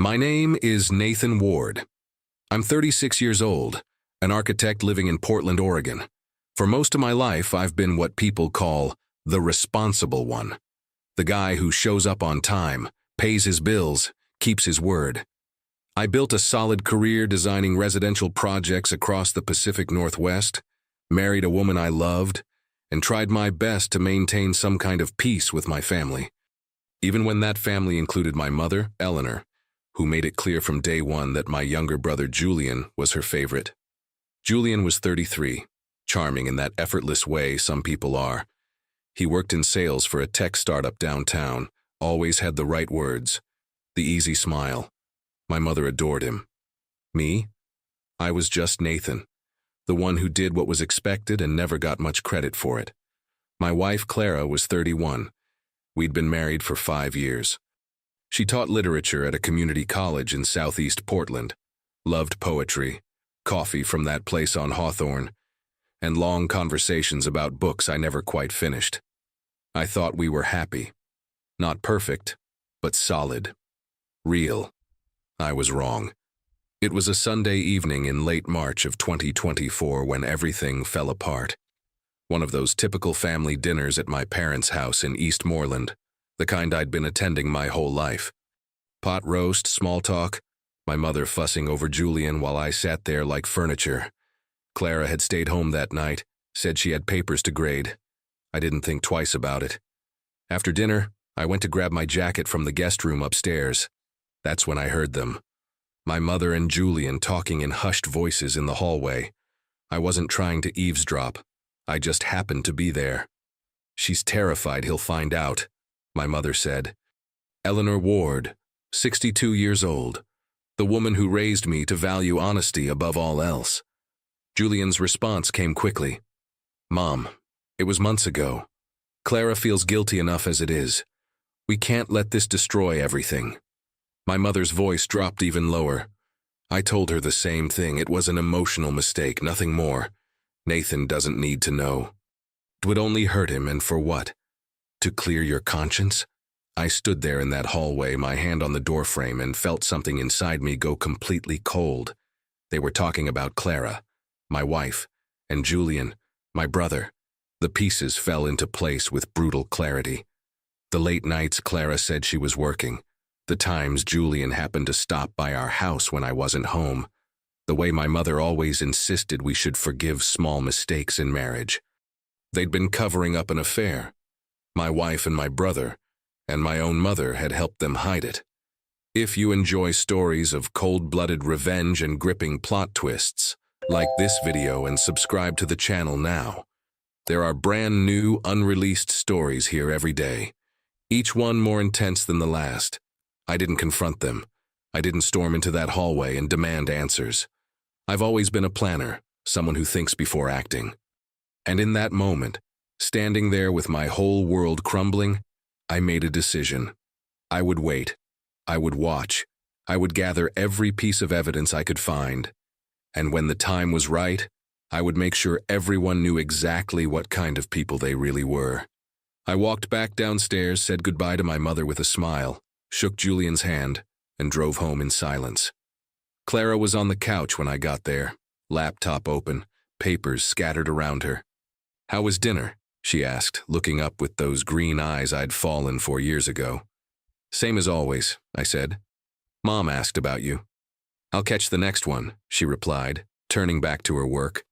My name is Nathan Ward. I'm 36 years old, an architect living in Portland, Oregon. For most of my life, I've been what people call the responsible one. The guy who shows up on time, pays his bills, keeps his word. I built a solid career designing residential projects across the Pacific Northwest, married a woman I loved, and tried my best to maintain some kind of peace with my family. Even when that family included my mother, Eleanor, who made it clear from day one that my younger brother Julian was her favorite. Julian was 33, charming in that effortless way some people are. He worked in sales for a tech startup downtown, always had the right words, the easy smile. My mother adored him. Me? I was just Nathan, the one who did what was expected and never got much credit for it. My wife, Clara, was 31. We'd been married for 5 years. She taught literature at a community college in southeast Portland, loved poetry, coffee from that place on Hawthorne, and long conversations about books I never quite finished. I thought we were happy. Not perfect, but solid. Real. I was wrong. It was a Sunday evening in late March of 2024 when everything fell apart. One of those typical family dinners at my parents' house in Eastmoreland, the kind I'd been attending my whole life. Pot roast, small talk, my mother fussing over Julian while I sat there like furniture. Clara had stayed home that night, said she had papers to grade. I didn't think twice about it. After dinner, I went to grab my jacket from the guest room upstairs. That's when I heard them. My mother and Julian talking in hushed voices in the hallway. I wasn't trying to eavesdrop. I just happened to be there. "She's terrified he'll find out," my mother said. Eleanor Ward, 62 years old, the woman who raised me to value honesty above all else. Julian's response came quickly. "Mom, it was months ago. Clara feels guilty enough as it is. We can't let this destroy everything." My mother's voice dropped even lower. I told her the same thing. It was an emotional mistake, nothing more. Nathan doesn't need to know. It would only hurt him, and for what? To clear your conscience? I stood there in that hallway, my hand on the doorframe, and felt something inside me go completely cold. They were talking about Clara, my wife, and Julian, my brother. The pieces fell into place with brutal clarity. The late nights Clara said she was working. The times Julian happened to stop by our house when I wasn't home. The way my mother always insisted we should forgive small mistakes in marriage. They'd been covering up an affair. My wife and my brother, and my own mother had helped them hide it. If you enjoy stories of cold-blooded revenge and gripping plot twists, like this video and subscribe to the channel now. There are brand new, unreleased stories here every day, each one more intense than the last. I didn't confront them. I didn't storm into that hallway and demand answers. I've always been a planner, someone who thinks before acting. And in that moment, standing there with my whole world crumbling, I made a decision. I would wait. I would watch. I would gather every piece of evidence I could find. And when the time was right, I would make sure everyone knew exactly what kind of people they really were. I walked back downstairs, said goodbye to my mother with a smile, shook Julian's hand, and drove home in silence. Clara was on the couch when I got there, laptop open, papers scattered around her. "How was dinner?" she asked, looking up with those green eyes I'd fallen for years ago. "Same as always," I said. "Mom asked about you." "I'll catch the next one," she replied, turning back to her work.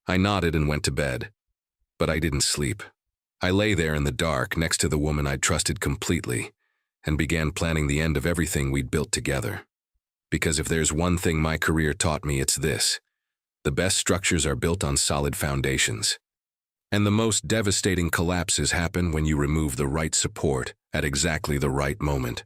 I nodded and went to bed. But I didn't sleep. I lay there in the dark next to the woman I'd trusted completely, and began planning the end of everything we'd built together. Because if there's one thing my career taught me, it's this: the best structures are built on solid foundations. And the most devastating collapses happen when you remove the right support at exactly the right moment.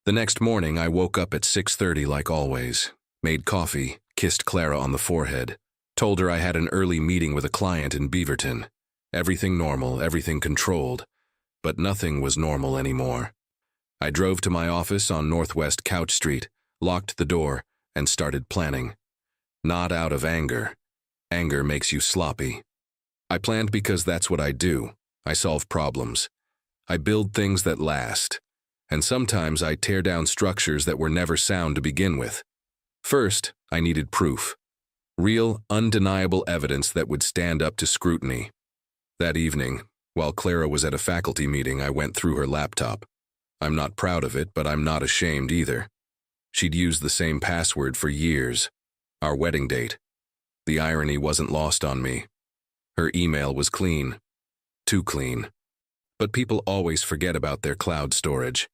The next morning, I woke up at 6:30 like always, made coffee, kissed Clara on the forehead, told her I had an early meeting with a client in Beaverton. Everything normal, everything controlled, but nothing was normal anymore. I drove to my office on Northwest Couch Street, locked the door, and started planning. Not out of anger. Anger makes you sloppy. I planned because that's what I do. I solve problems. I build things that last. and sometimes I tear down structures that were never sound to begin with. First, I needed proof. Real, undeniable evidence that would stand up to scrutiny. That evening, while Clara was at a faculty meeting, I went through her laptop. I'm not proud of it, but I'm not ashamed either. She'd used the same password for years. Our wedding date. The irony wasn't lost on me. Her email was clean. Too clean. But people always forget about their cloud storage.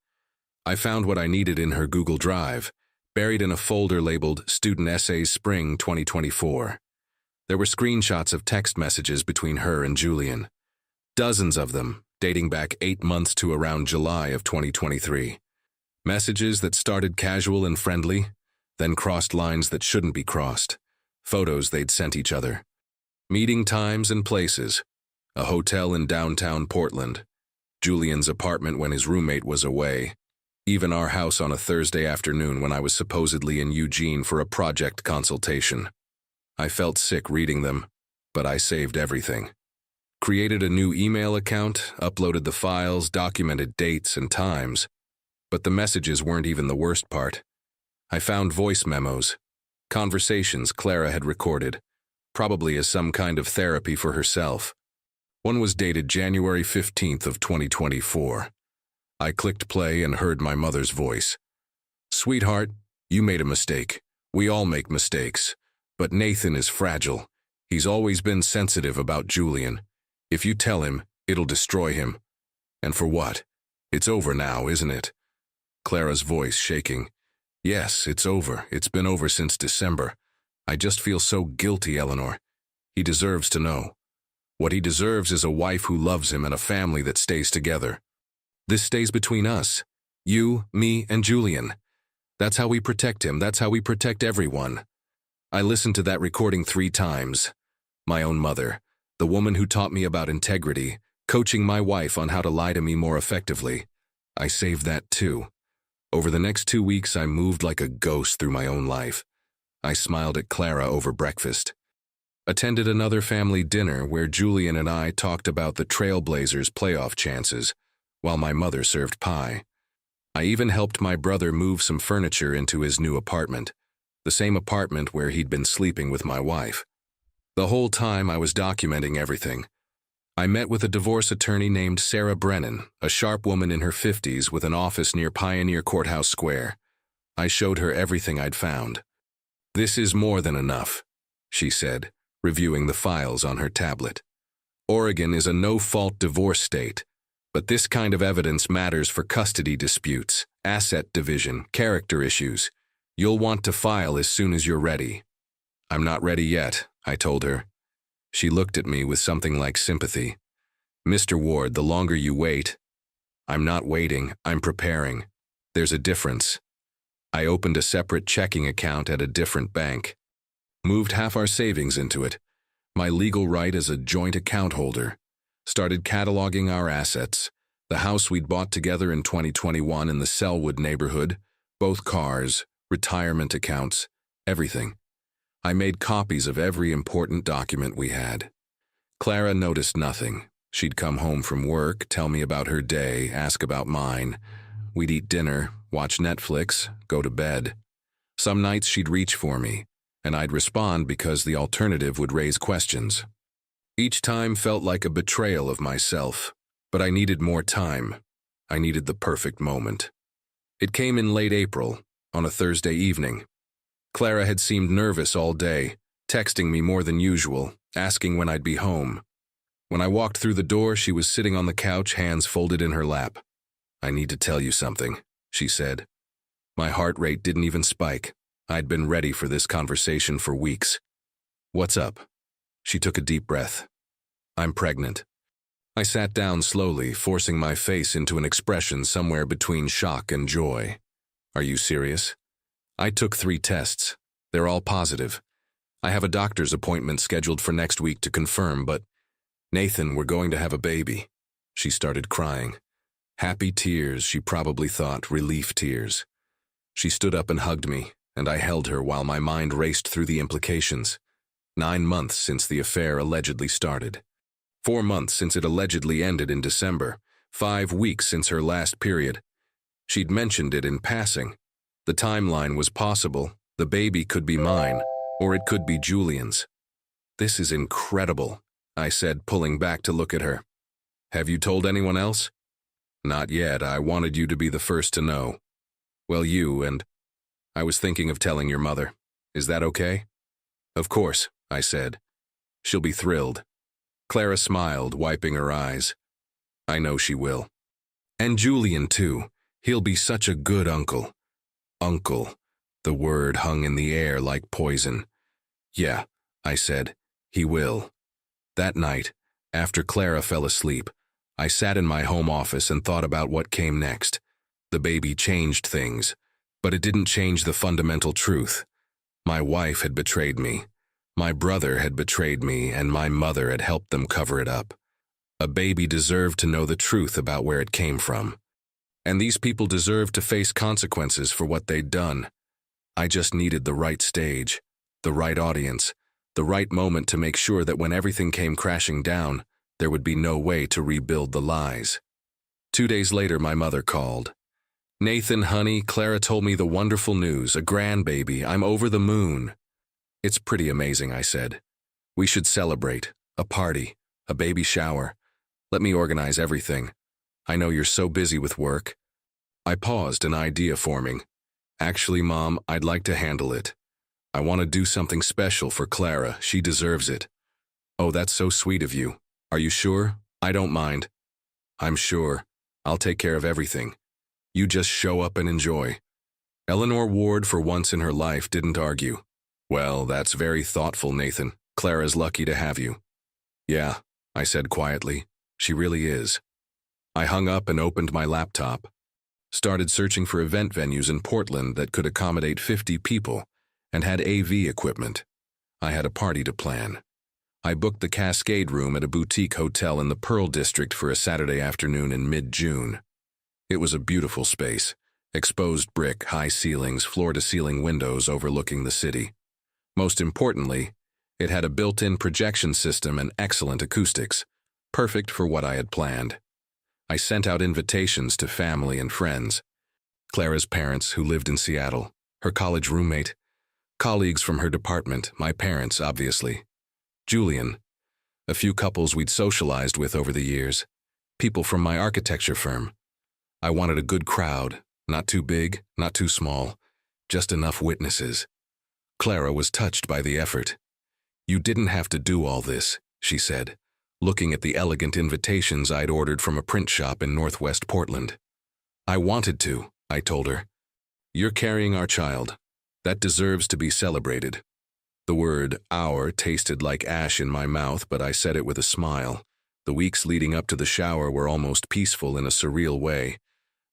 I found what I needed in her Google Drive, buried in a folder labeled Student Essays Spring 2024. There were screenshots of text messages between her and Julian. Dozens of them, dating back 8 months to around July of 2023. Messages that started casual and friendly, then crossed lines that shouldn't be crossed. Photos they'd sent each other. Meeting times and places. A hotel in downtown Portland. Julian's apartment when his roommate was away. Even our house on a Thursday afternoon when I was supposedly in Eugene for a project consultation. I felt sick reading them, but I saved everything. Created a new email account, uploaded the files, documented dates and times. But the messages weren't even the worst part. I found voice memos, conversations Clara had recorded, probably as some kind of therapy for herself. One was dated January 15th of 2024. I clicked play and heard my mother's voice. "Sweetheart, you made a mistake. We all make mistakes. But Nathan is fragile. He's always been sensitive about Julian. If you tell him, it'll destroy him. And for what? It's over now, isn't it?" Clara's voice shaking. "Yes, it's over. It's been over since December. I just feel so guilty, Eleanor. He deserves to know. What he deserves is a wife who loves him and a family that stays together. This stays between us. You, me, and Julian. That's how we protect him. That's how we protect everyone." I listened to that recording 3 times. My own mother, the woman who taught me about integrity, coaching my wife on how to lie to me more effectively. I saved that too. Over the next 2 weeks, I moved like a ghost through my own life. I smiled at Clara over breakfast. Attended another family dinner where Julian and I talked about the Trailblazers' playoff chances, while my mother served pie. I even helped my brother move some furniture into his new apartment, the same apartment where he'd been sleeping with my wife. The whole time I was documenting everything. I met with a divorce attorney named Sarah Brennan, a sharp woman in her 50s with an office near Pioneer Courthouse Square. I showed her everything I'd found. "This is more than enough," she said, reviewing the files on her tablet. "Oregon is a no-fault divorce state, but this kind of evidence matters for custody disputes, asset division, character issues. You'll want to file as soon as you're ready." "I'm not ready yet," I told her. She looked at me with something like sympathy. "Mr. Ward, the longer you wait—" "I'm not waiting, I'm preparing. There's a difference." I opened a separate checking account at a different bank. Moved half our savings into it, my legal right as a joint account holder. Started cataloging our assets, the house we'd bought together in 2021 in the Selwood neighborhood, both cars, retirement accounts, everything. I made copies of every important document we had. Clara noticed nothing. She'd come home from work, tell me about her day, ask about mine. We'd eat dinner, watch Netflix, go to bed. Some nights she'd reach for me, and I'd respond because the alternative would raise questions. Each time felt like a betrayal of myself, but I needed more time. I needed the perfect moment. It came in late April, on a Thursday evening. Clara had seemed nervous all day, texting me more than usual, asking when I'd be home. When I walked through the door, she was sitting on the couch, hands folded in her lap. "I need to tell you something," she said. My heart rate didn't even spike. I'd been ready for this conversation for weeks. "What's up?" She took a deep breath. "I'm pregnant." I sat down slowly, forcing my face into an expression somewhere between shock and joy. "Are you serious?" "I took 3 tests. They're all positive. I have a doctor's appointment scheduled for next week to confirm, but Nathan, we're going to have a baby." She started crying. Happy tears, she probably thought, relief tears. She stood up and hugged me, and I held her while my mind raced through the implications. 9 months since the affair allegedly started. 4 months since it allegedly ended in December. 5 weeks since her last period. She'd mentioned it in passing. The timeline was possible. The baby could be mine, or it could be Julian's. "This is incredible," I said, pulling back to look at her. "Have you told anyone else?" "Not yet. I wanted you to be the first to know." "Well, you and I was thinking of telling your mother. Is that okay?" "Of course," I said. "She'll be thrilled." Clara smiled, wiping her eyes. "I know she will. And Julian, too. He'll be such a good uncle." Uncle. The word hung in the air like poison. "Yeah," I said, "he will." That night, after Clara fell asleep, I sat in my home office and thought about what came next. The baby changed things, but it didn't change the fundamental truth. My wife had betrayed me. My brother had betrayed me, and my mother had helped them cover it up. A baby deserved to know the truth about where it came from. And these people deserved to face consequences for what they'd done. I just needed the right stage, the right audience, the right moment to make sure that when everything came crashing down, there would be no way to rebuild the lies. 2 days later, my mother called. "Nathan, honey, Clara told me the wonderful news, a grandbaby. I'm over the moon." "It's pretty amazing," I said. "We should celebrate, a party, a baby shower. Let me organize everything. I know you're so busy with work." I paused, an idea forming. "Actually, Mom, I'd like to handle it. I want to do something special for Clara. She deserves it." "Oh, that's so sweet of you. Are you sure?" "I don't mind." "I'm sure. I'll take care of everything. You just show up and enjoy." Eleanor Ward, for once in her life, didn't argue. "Well, that's very thoughtful, Nathan. Clara's lucky to have you." "Yeah," I said quietly. "She really is." I hung up and opened my laptop. Started searching for event venues in Portland that could accommodate 50 people and had AV equipment. I had a party to plan. I booked the Cascade Room at a boutique hotel in the Pearl District for a Saturday afternoon in mid-June. It was a beautiful space, exposed brick, high ceilings, floor-to-ceiling windows overlooking the city. Most importantly, it had a built-in projection system and excellent acoustics, perfect for what I had planned. I sent out invitations to family and friends. Clara's parents, who lived in Seattle, her college roommate, colleagues from her department, my parents, obviously, Julian, a few couples we'd socialized with over the years, people from my architecture firm. I wanted a good crowd, not too big, not too small, just enough witnesses. Clara was touched by the effort. "You didn't have to do all this," she said, looking at the elegant invitations I'd ordered from a print shop in Northwest Portland. "I wanted to," I told her. "You're carrying our child. That deserves to be celebrated." The word "our" tasted like ash in my mouth, but I said it with a smile. The weeks leading up to the shower were almost peaceful in a surreal way.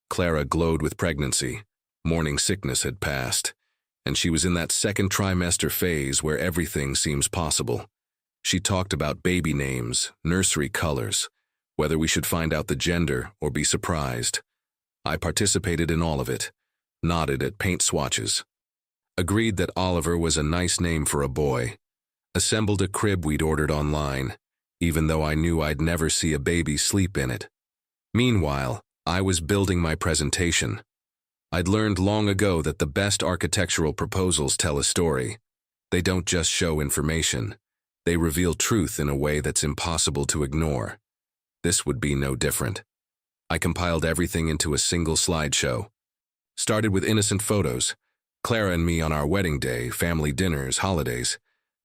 Clara glowed with pregnancy. Morning sickness had passed, and she was in that second trimester phase where everything seems possible. She talked about baby names, nursery colors, whether we should find out the gender or be surprised. I participated in all of it, nodded at paint swatches, agreed that Oliver was a nice name for a boy, assembled a crib we'd ordered online, even though I knew I'd never see a baby sleep in it. Meanwhile, I was building my presentation. I'd learned long ago that the best architectural proposals tell a story. They don't just show information. They reveal truth in a way that's impossible to ignore. This would be no different. I compiled everything into a single slideshow. Started with innocent photos, Clara and me on our wedding day, family dinners, holidays.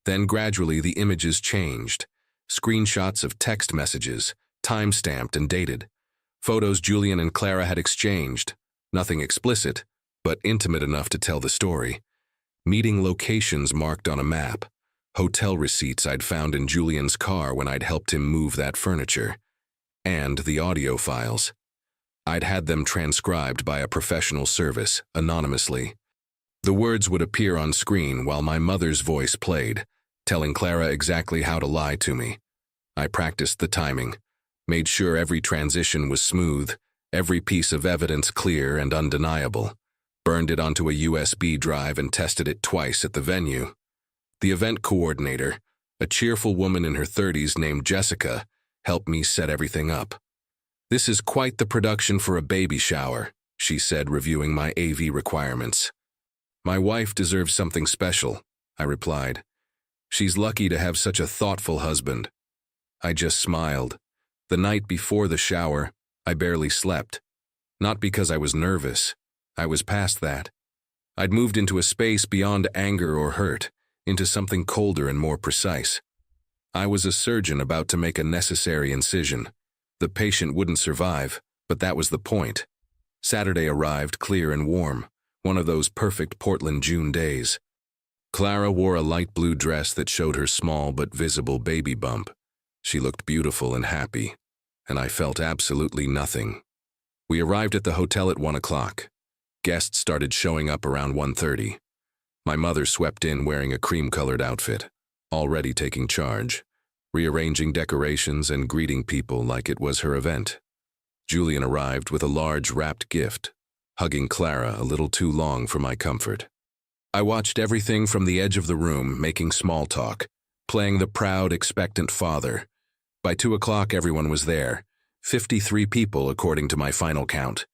Then gradually the images changed. Screenshots of text messages, time-stamped and dated. Photos Julian and Clara had exchanged. Nothing explicit, but intimate enough to tell the story. Meeting locations marked on a map. Hotel receipts I'd found in Julian's car when I'd helped him move that furniture. And the audio files. I'd had them transcribed by a professional service, anonymously. The words would appear on screen while my mother's voice played, telling Clara exactly how to lie to me. I practiced the timing, made sure every transition was smooth, every piece of evidence clear and undeniable, burned it onto a USB drive and tested it twice at the venue. The event coordinator, a cheerful woman in her 30s named Jessica, helped me set everything up. "This is quite the production for a baby shower," she said, reviewing my AV requirements. My wife deserves something special, I replied. She's lucky to have such a thoughtful husband. I just smiled. The night before the shower, I barely slept. Not because I was nervous. I was past that. I'd moved into a space beyond anger or hurt, into something colder and more precise. I was a surgeon about to make a necessary incision. The patient wouldn't survive, but that was the point. Saturday arrived clear and warm, one of those perfect Portland June days. Clara wore a light blue dress that showed her small but visible baby bump. She looked beautiful and happy, and I felt absolutely nothing. We arrived at the hotel at 1 o'clock. Guests started showing up around 1:30. My mother swept in wearing a cream-colored outfit, already taking charge, rearranging decorations and greeting people like it was her event. Julian arrived with a large wrapped gift, hugging Clara a little too long for my comfort. I watched everything from the edge of the room, making small talk, playing the proud, expectant father. By 2 o'clock, everyone was there, 53 people according to my final count.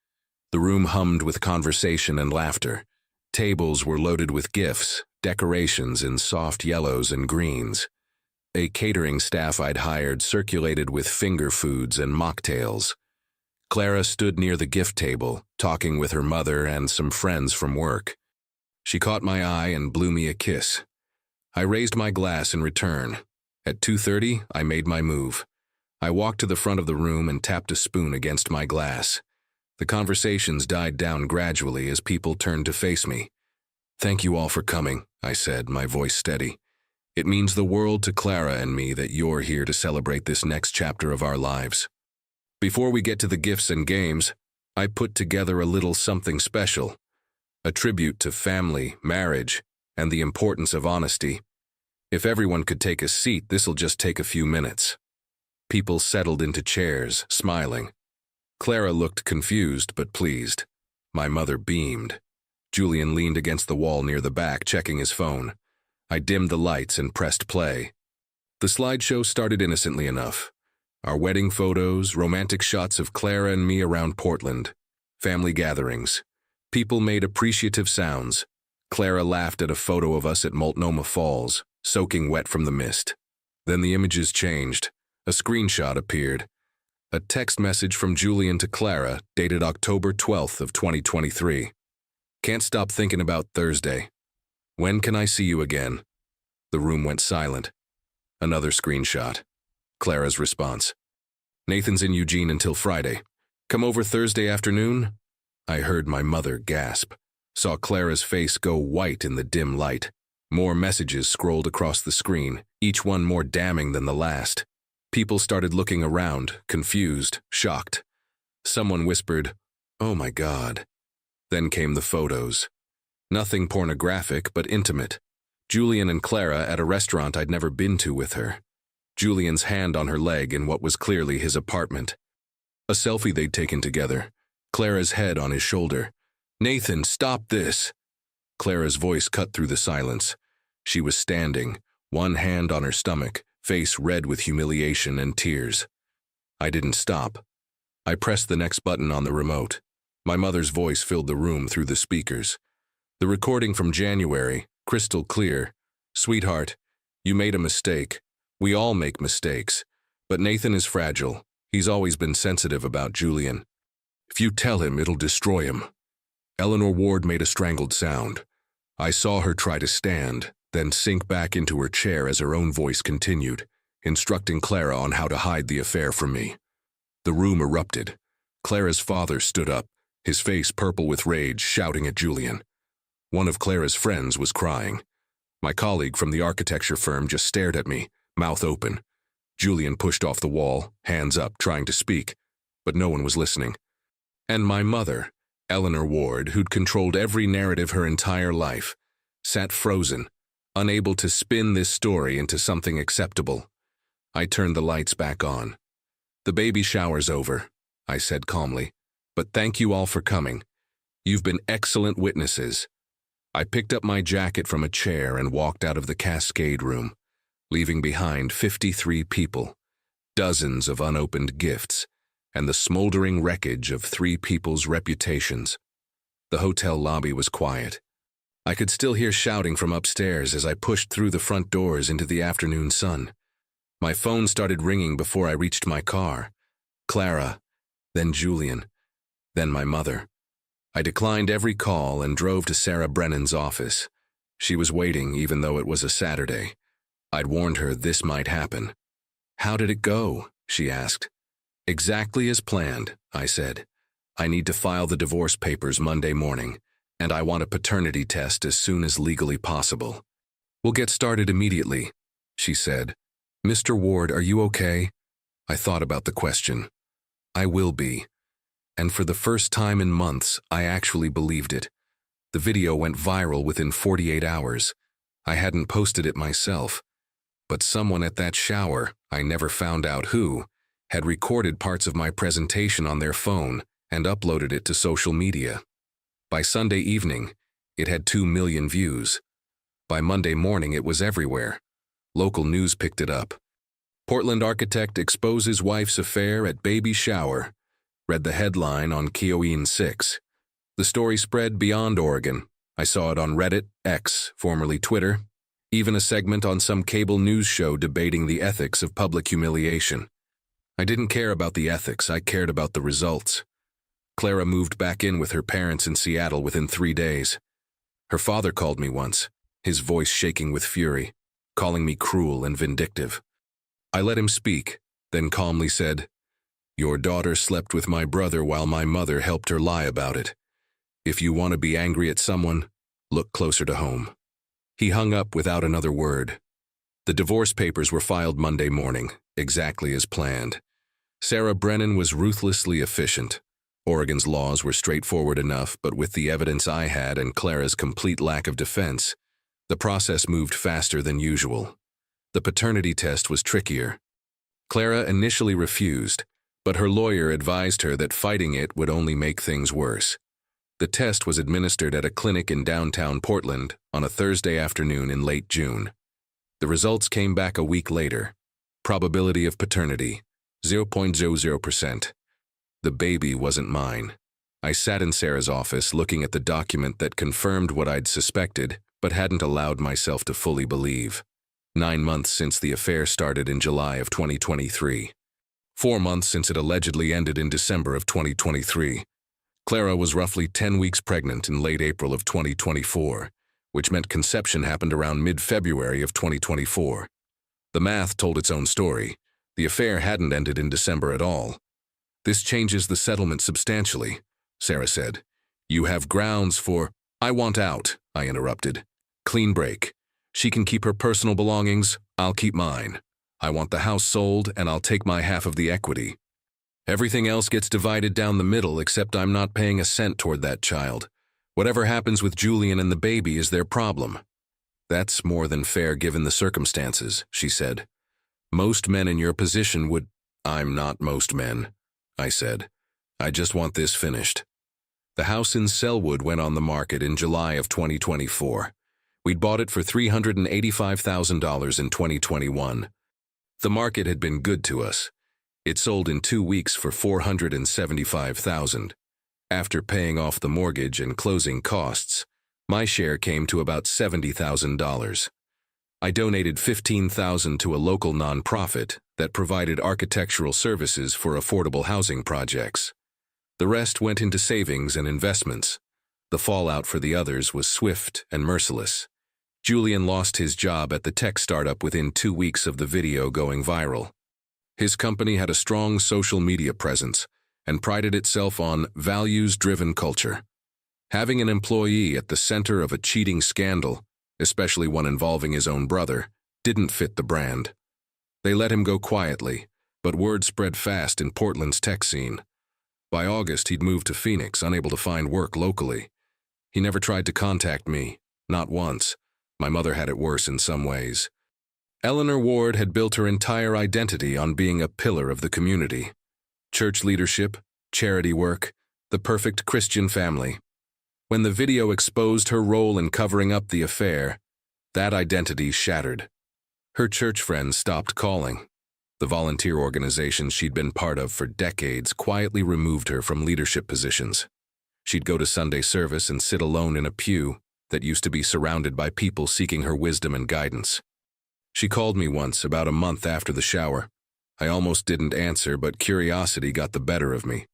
The room hummed with conversation and laughter. Tables were loaded with gifts, decorations in soft yellows and greens. A catering staff I'd hired circulated with finger foods and mocktails. Clara stood near the gift table, talking with her mother and some friends from work. She caught my eye and blew me a kiss. I raised my glass in return. At 2:30, I made my move. I walked to the front of the room and tapped a spoon against my glass. The conversations died down gradually as people turned to face me. "Thank you all for coming," I said, my voice steady. "It means the world to Clara and me that you're here to celebrate this next chapter of our lives." Before we get to the gifts and games, I put together a little something special, a tribute to family, marriage, and the importance of honesty. If everyone could take a seat, this'll just take a few minutes. People settled into chairs, smiling. Clara looked confused but pleased. My mother beamed. Julian leaned against the wall near the back, checking his phone. I dimmed the lights and pressed play. The slideshow started innocently enough. Our wedding photos, romantic shots of Clara and me around Portland, family gatherings. People made appreciative sounds. Clara laughed at a photo of us at Multnomah Falls, soaking wet from the mist. Then the images changed. A screenshot appeared. A text message from Julian to Clara, dated October 12th of 2023. "Can't stop thinking about Thursday. When can I see you again?" The room went silent. Another screenshot. Clara's response. "Nathan's in Eugene until Friday. Come over Thursday afternoon?" I heard my mother gasp. Saw Clara's face go white in the dim light. More messages scrolled across the screen, each one more damning than the last. People started looking around, confused, shocked. Someone whispered, "Oh my God." Then came the photos. Nothing pornographic, but intimate. Julian and Clara at a restaurant I'd never been to with her. Julian's hand on her leg in what was clearly his apartment. A selfie they'd taken together. Clara's head on his shoulder. "Nathan, stop this." Clara's voice cut through the silence. She was standing, one hand on her stomach, face red with humiliation and tears. I didn't stop. I pressed the next button on the remote. My mother's voice filled the room through the speakers. The recording from January, crystal clear. "Sweetheart, you made a mistake. We all make mistakes. But Nathan is fragile. He's always been sensitive about Julian. If you tell him, it'll destroy him." Eleanor Ward made a strangled sound. I saw her try to stand, then sink back into her chair as her own voice continued, instructing Clara on how to hide the affair from me. The room erupted. Clara's father stood up, his face purple with rage, shouting at Julian. One of Clara's friends was crying. My colleague from the architecture firm just stared at me, mouth open. Julian pushed off the wall, hands up, trying to speak, but no one was listening. And my mother, Eleanor Ward, who'd controlled every narrative her entire life, sat frozen, unable to spin this story into something acceptable. I turned the lights back on. "The baby shower's over," I said calmly, "but thank you all for coming. You've been excellent witnesses." I picked up my jacket from a chair and walked out of the Cascade room, leaving behind 53 people, dozens of unopened gifts, and the smoldering wreckage of three people's reputations. The hotel lobby was quiet. I could still hear shouting from upstairs as I pushed through the front doors into the afternoon sun. My phone started ringing before I reached my car. Clara, then Julian, then my mother. I declined every call and drove to Sarah Brennan's office. She was waiting even though it was a Saturday. I'd warned her this might happen. "How did it go?" she asked. "Exactly as planned," I said. "I need to file the divorce papers Monday morning, and I want a paternity test as soon as legally possible." "We'll get started immediately," she said. "Mr. Ward, are you okay?" I thought about the question. I will be. And for the first time in months, I actually believed it. The video went viral within 48 hours. I hadn't posted it myself. But someone at that shower, I never found out who, had recorded parts of my presentation on their phone and uploaded it to social media. By Sunday evening, it had 2 million views. By Monday morning, it was everywhere. Local news picked it up. "Portland architect exposes wife's affair at baby shower," read the headline on KOIN 6. The story spread beyond Oregon. I saw it on Reddit, X, formerly Twitter, even a segment on some cable news show debating the ethics of public humiliation. I didn't care about the ethics, I cared about the results. Clara moved back in with her parents in Seattle within 3 days. Her father called me once, his voice shaking with fury, calling me cruel and vindictive. I let him speak, then calmly said, "Your daughter slept with my brother while my mother helped her lie about it. If you want to be angry at someone, look closer to home." He hung up without another word. The divorce papers were filed Monday morning, exactly as planned. Sarah Brennan was ruthlessly efficient. Oregon's laws were straightforward enough, but with the evidence I had and Clara's complete lack of defense, the process moved faster than usual. The paternity test was trickier. Clara initially refused, but her lawyer advised her that fighting it would only make things worse. The test was administered at a clinic in downtown Portland on a Thursday afternoon in late June. The results came back a week later. Probability of paternity, 0.00%. The baby wasn't mine. I sat in Sarah's office looking at the document that confirmed what I'd suspected, but hadn't allowed myself to fully believe. 9 months since the affair started in July of 2023. 4 months since it allegedly ended in December of 2023. Clara was roughly 10 weeks pregnant in late April of 2024, which meant conception happened around mid-February of 2024. The math told its own story. The affair hadn't ended in December at all. "This changes the settlement substantially," Sarah said. "You have grounds for—" "I want out," I interrupted. "Clean break. She can keep her personal belongings, I'll keep mine. I want the house sold, and I'll take my half of the equity. Everything else gets divided down the middle, except I'm not paying a cent toward that child. Whatever happens with Julian and the baby is their problem." "That's more than fair given the circumstances," she said. "Most men in your position would—" "I'm not most men," I said. "I just want this finished." The house in Selwood went on the market in July of 2024. We'd bought it for $385,000 in 2021. The market had been good to us. It sold in 2 weeks for $475,000. After paying off the mortgage and closing costs, my share came to about $70,000. I donated $15,000 to a local nonprofit that provided architectural services for affordable housing projects. The rest went into savings and investments. The fallout for the others was swift and merciless. Julian lost his job at the tech startup within 2 weeks of the video going viral. His company had a strong social media presence and prided itself on values-driven culture. Having an employee at the center of a cheating scandal, especially one involving his own brother, didn't fit the brand. They let him go quietly, but word spread fast in Portland's tech scene. By August, he'd moved to Phoenix, unable to find work locally. He never tried to contact me, not once. My mother had it worse in some ways. Eleanor Ward had built her entire identity on being a pillar of the community. Church leadership, charity work, the perfect Christian family. When the video exposed her role in covering up the affair, that identity shattered. Her church friends stopped calling. The volunteer organizations she'd been part of for decades quietly removed her from leadership positions. She'd go to Sunday service and sit alone in a pew that used to be surrounded by people seeking her wisdom and guidance. She called me once, about a month after the shower. I almost didn't answer, but curiosity got the better of me.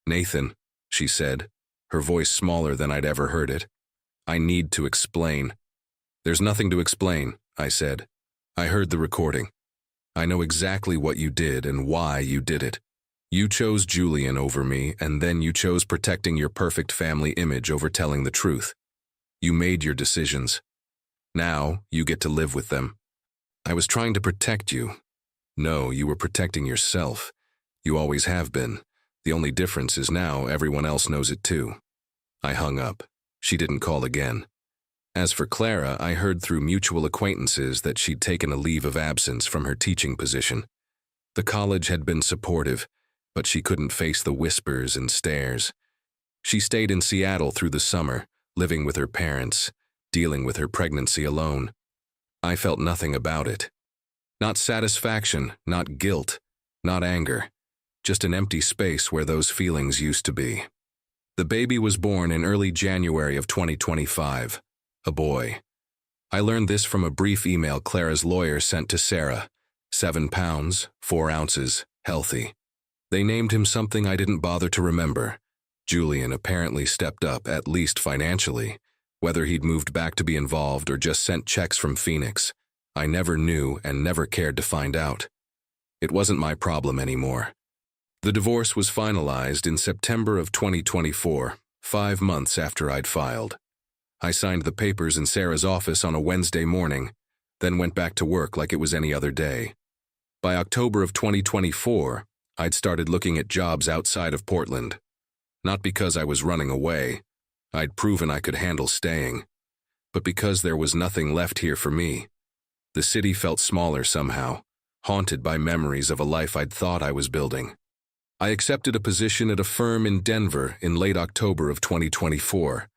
"Nathan," she said, her voice smaller than I'd ever heard it. "I need to explain." "There's nothing to explain," I said. "I heard the recording. I know exactly what you did and why you did it. You chose Julian over me, and then you chose protecting your perfect family image over telling the truth. You made your decisions. Now you get to live with them. I was trying to protect you. No, you were protecting yourself. You always have been. The only difference is now everyone else knows it too." I hung up. She didn't call again. As for Clara, I heard through mutual acquaintances that she'd taken a leave of absence from her teaching position. The college had been supportive, but she couldn't face the whispers and stares. She stayed in Seattle through the summer, living with her parents, dealing with her pregnancy alone. I felt nothing about it. Not satisfaction, not guilt, not anger, just an empty space where those feelings used to be. The baby was born in early January of 2025. A boy. I learned this from a brief email Clara's lawyer sent to Sarah. 7 pounds, 4 ounces, healthy. They named him something I didn't bother to remember. Julian apparently stepped up, at least financially. Whether he'd moved back to be involved or just sent checks from Phoenix, I never knew and never cared to find out. It wasn't my problem anymore. The divorce was finalized in September of 2024, 5 months after I'd filed. I signed the papers in Sarah's office on a Wednesday morning, then went back to work like it was any other day. By October of 2024, I'd started looking at jobs outside of Portland. Not because I was running away. I'd proven I could handle staying. But because there was nothing left here for me. The city felt smaller somehow, haunted by memories of a life I'd thought I was building. I accepted a position at a firm in Denver in late October of 2024.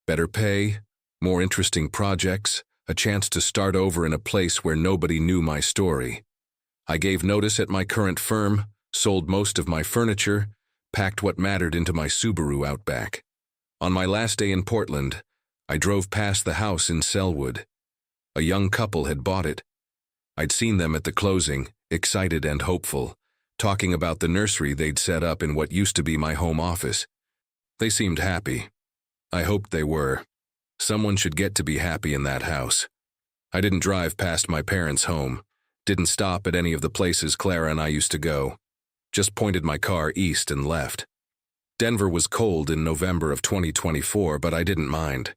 Better pay, more interesting projects, a chance to start over in a place where nobody knew my story. I gave notice at my current firm, sold most of my furniture, packed what mattered into my Subaru Outback. On my last day in Portland, I drove past the house in Selwood. A young couple had bought it. I'd seen them at the closing, excited and hopeful, talking about the nursery they'd set up in what used to be my home office. They seemed happy. I hoped they were. Someone should get to be happy in that house. I didn't drive past my parents' home, didn't stop at any of the places Clara and I used to go, just pointed my car east and left. Denver was cold in November of 2024, but I didn't mind.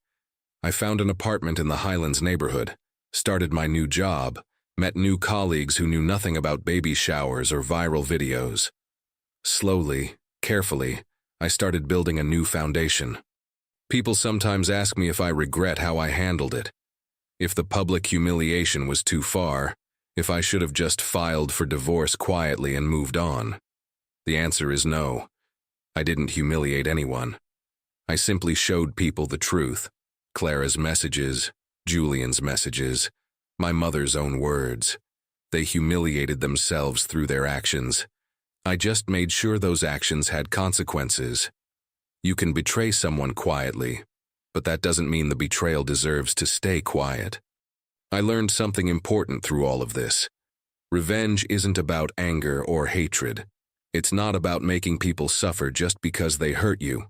I found an apartment in the Highlands neighborhood, started my new job, met new colleagues who knew nothing about baby showers or viral videos. Slowly, carefully, I started building a new foundation. People sometimes ask me if I regret how I handled it, if the public humiliation was too far, if I should have just filed for divorce quietly and moved on. The answer is no. I didn't humiliate anyone. I simply showed people the truth. Clara's messages, Julian's messages, my mother's own words. They humiliated themselves through their actions. I just made sure those actions had consequences. You can betray someone quietly, but that doesn't mean the betrayal deserves to stay quiet. I learned something important through all of this. Revenge isn't about anger or hatred. It's not about making people suffer just because they hurt you.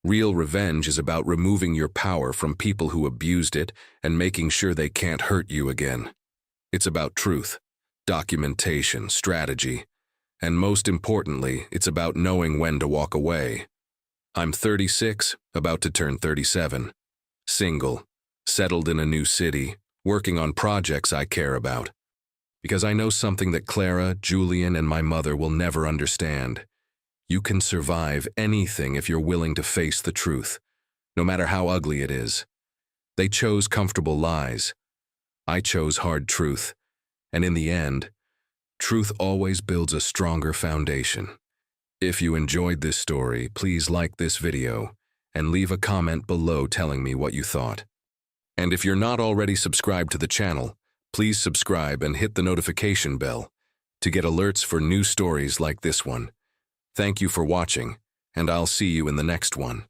Real revenge is about removing your power from people who abused it and making sure they can't hurt you again. It's about truth, documentation, strategy, and most importantly, it's about knowing when to walk away. I'm 36, about to turn 37. Single, settled in a new city, working on projects I care about. Because I know something that Clara, Julian, and my mother will never understand. You can survive anything if you're willing to face the truth, no matter how ugly it is. They chose comfortable lies. I chose hard truth. And in the end, truth always builds a stronger foundation. If you enjoyed this story, please like this video and leave a comment below telling me what you thought. And if you're not already subscribed to the channel, please subscribe and hit the notification bell to get alerts for new stories like this one. Thank you for watching, and I'll see you in the next one.